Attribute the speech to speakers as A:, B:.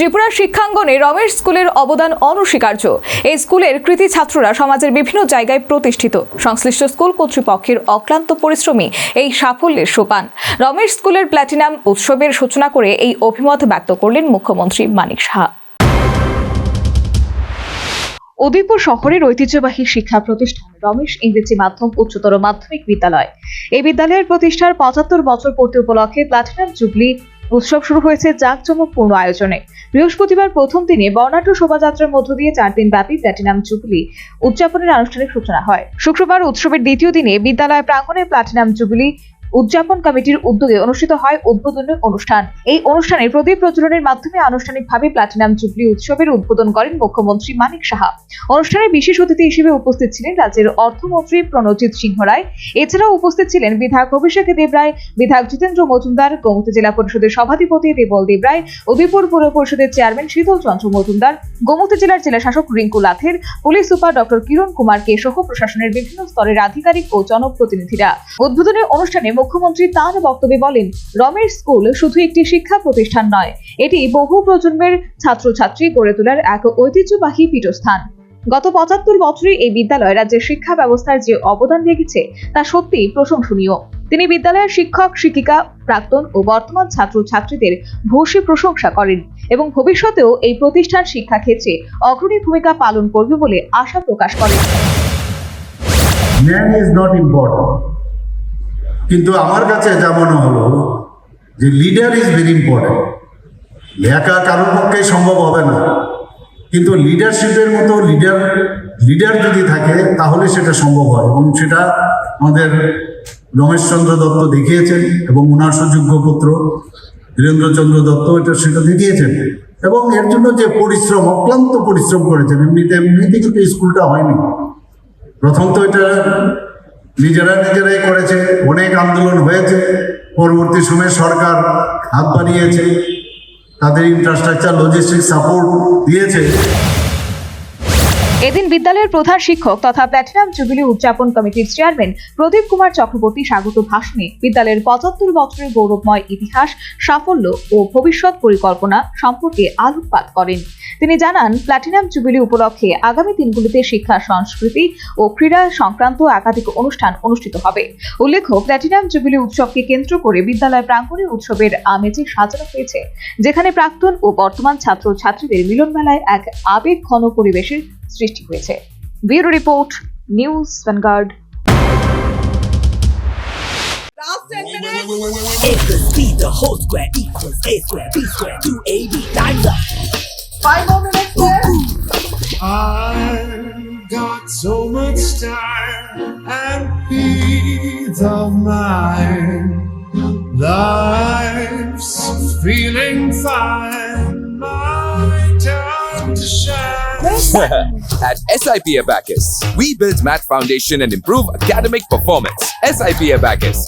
A: ত্রিপুরার শিক্ষাঙ্গনে রমেশ স্কুলের অবদান অনস্বীকার্য। এই স্কুলের কৃতী ছাত্ররা সমাজের বিভিন্ন জায়গায় প্রতিষ্ঠিত। সংশ্লিষ্ট স্কুল কর্তৃপক্ষের অক্লান্ত পরিশ্রমী এই সাফল্যের সোপান। রমেশ স্কুলের প্ল্যাটিনাম উৎসবের সূচনা করে এই অভিমত ব্যক্ত করলেন মুখ্যমন্ত্রী মানিক সাহা। উদয়পুর শহরের ঐতিহ্যবাহী শিক্ষা প্রতিষ্ঠান রমেশ ইংরেজি মাধ্যম উচ্চতর মাধ্যমিক বিদ্যালয়। এই বিদ্যালয়ের প্রতিষ্ঠার ৭৫ বছর পূর্তি উপলক্ষে প্ল্যাটিনাম জুবলি উৎসব শুরু হয়েছে জাঁকজমকপূর্ণ আয়োজনে। বৃহস্পতিবার প্রথম দিনে বর্ণাঢ্য শোভাযাত্রার মধ্য দিয়ে 4 দিন ব্যাপী প্ল্যাটিনাম জুবলি উদযাপনের আনুষ্ঠানিক সূচনা হয়। শুক্রবার উৎসবের দ্বিতীয় দিনে বিদ্যালয় প্রাঙ্গণে প্ল্যাটিনাম জুবলি উদযাপন কমিটির উদ্যোগে অনুষ্ঠিত হয় উদ্বোধনী অনুষ্ঠান। এই অনুষ্ঠানে প্রদীপ প্রজ্বলনের মাধ্যমে আনুষ্ঠানিকভাবে প্ল্যাটিনাম জুবলি উৎসবের উদ্বোধন করেন মুখ্যমন্ত্রী মানিক সাহা। অনুষ্ঠানে বিশেষ অতিথি হিসেবে উপস্থিত ছিলেন রাজ্যের অর্থমন্ত্রী প্রণজিৎ সিংহ রায়। এছাড়াও উপস্থিত ছিলেন বিধায়ক অভিষেক দেব রায়, বিধায়ক জিতেন্দ্র মজুমদার, গোমতী জেলা পরিষদের সভাধিপতি দেবল দেব রায়, উদয়পুর পৌর পরিষদের চেয়ারম্যান শীতল চন্দ্র মজুমদার, গোমতী জেলার জেলা শাসক রিঙ্কু লাথের, পুলিশ সুপার ডক্টর কিরণ কুমার কে সহ প্রশাসনের বিভিন্ন স্তরের আধিকারিক ও জনপ্রতিনিধিরা। উদ্বোধনী অনুষ্ঠানে মুখ্যমন্ত্রী তাঁর বক্তব্যে বলেন, রমেশ স্কুল শুধু একটি শিক্ষা প্রতিষ্ঠান নয়, এটি বহু প্রজন্মের ছাত্রছাত্রী গড়ে তোলার এক ঐতিহ্যবাহী পীঠস্থান। গত ৭৫ বছরে এই বিদ্যালয় রাজ্যের শিক্ষা ব্যবস্থার যে অবদান রেখেছে তা সত্যিই প্রশংসনীয়। তিনি বিদ্যালয়ের শিক্ষক, শিক্ষিকা, প্রাক্তন ও বর্তমান ছাত্রছাত্রীদের ভূয়সী প্রশংসা করেন এবং ভবিষ্যতেও এই প্রতিষ্ঠান শিক্ষা ক্ষেত্রে অগ্রণী ভূমিকা পালন করবে বলে আশা প্রকাশ করেন।
B: জ্ঞান ইজ নট ইম্পর্টেন্ট, কিন্তু আমার কাছে যা মনে হলো যে লিডার ইজ ভেরি ইম্পর্টেন্ট। লেখা কারোর পক্ষে সম্ভব হবে না, কিন্তু লিডারশিপের মতো লিডার যদি থাকে তাহলে সেটা সম্ভব হয়, এবং সেটা আমাদের রমেশচন্দ্র দত্ত দেখিয়েছেন এবং ওনার সুযোগ্য পুত্র বীরেন্দ্রচন্দ্র দত্ত সেটা দেখিয়েছেন। এবং এর জন্য যে পরিশ্রম, অক্লান্ত পরিশ্রম করেছেন, এমনিতে কিন্তু স্কুলটা হয়নি। প্রথম তো এটা নিজেরাই করেছে, অনেক আন্দোলন হয়েছে, পরবর্তী সময়ে সরকার হাত বাড়িয়েছে, তাদের ইনফ্রাস্ট্রাকচার লজিস্টিক সাপোর্ট দিয়েছে।
A: এদিন বিদ্যালয়ের প্রধান শিক্ষক তথা প্ল্যাটিনাম জুবিলি উদযাপন কমিটির চেয়ারম্যান প্রদীপ কুমার চক্রবর্তী স্বাগত ভাষণে বিদ্যালয়ের ৭৫ বছরের গৌরবময় ইতিহাস, সাফল্য ও ভবিষ্যৎ পরিকল্পনা সম্পর্কে আলোকপাত করেন। তিনি জানান, প্ল্যাটিনাম জুবিলি উপলক্ষে আগামী দিনগুলিতে শিক্ষা, সংস্কৃতি ও ক্রীড়া সংক্রান্ত একাধিক অনুষ্ঠান অনুষ্ঠিত হবে। উল্লেখ্য, প্ল্যাটিনাম জুবিলি উৎসবকে কেন্দ্র করে বিদ্যালয় প্রাঙ্গণে উৎসবের আমেজে সাজানো হয়েছে, যেখানে প্রাক্তন ও বর্তমান ছাত্রছাত্রীদের মিলনমেলায় এক আবেগ ঘন পরিবেশের সৃষ্টি হয়েছে। Bureau report, news vanguard.
C: A plus B, the whole square equals A square, B square, 2AB, times up.
A: 5 more minutes there.
D: I've got so much time and peace of mind. Life's feeling fine. My time to shine.
E: At SIP Abacus, we build math foundation and improve academic performance. SIP Abacus,